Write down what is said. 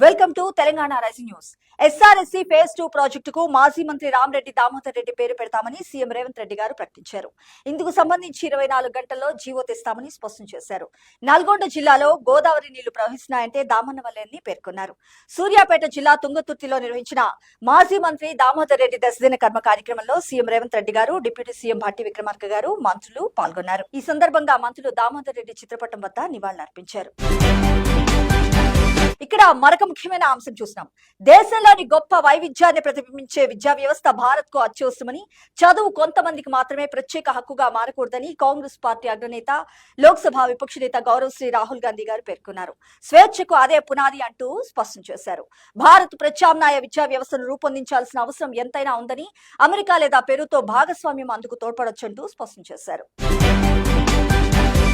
Welcome to Telangana rising news. SRSC phase 2 ప్రాజెక్టుకు మాజీ మంత్రి రామరెడ్డి దామోదర్ రెడ్డి పేరు పెడతామని సీఎం రేవంత్ రెడ్డి గారు ప్రకటించారు. ఇందుకు సంబంధించి 24 గంటల్లో జీవో తెస్తామని స్పష్టం చేశారు. నల్గొండ జిల్లాలో గోదావరి నీళ్లు ప్రవహిస్తున్నాయంటే దామన్నవల్లేని పేర్కొన్నారు. సూర్యాపేట జిల్లా తుంగతుర్తిలో నిర్వహించిన మాజీ మంత్రి దామోదర్ రెడ్డి దశదిన కర్మ కార్యక్రమంలో సీఎం రేవంత్ రెడ్డి గారు, డిప్యూటీ సీఎం భట్టి విక్రమార్క గారు, మంత్రులు పాల్గొన్నారు. ఈ సందర్భంగా మంత్రులు దామోదర్ రెడ్డి చిత్రపటం వద్ద నివాళులర్పించారు. ఇక్కడ మరొక ముఖ్యమైన అంశం చూస్తున్నాం. దేశంలోని గొప్ప వైవిధ్యాన్ని ప్రతిబింబించే విద్యా వ్యవస్థ భారత్ కు అత్యవసరమని, చదువు కొంతమందికి మాత్రమే ప్రత్యేక హక్కుగా మారకూడదని కాంగ్రెస్ పార్టీ అగ్రనేత, లోక్సభ విపక్ష నేత గౌరవశ్రీ రాహుల్ గాంధీ గారు పేర్కొన్నారు. స్వేచ్ఛకు అదే పునాది అంటూ స్పష్టం చేశారు. భారత్ ప్రత్యామ్నాయ విద్యా వ్యవస్థను రూపొందించాల్సిన అవసరం ఎంతైనా ఉందని, అమెరికా లేదా పెరుతో భాగస్వామ్యం అందుకు తోడ్పడొచ్చంటూ స్పష్టం చేశారు.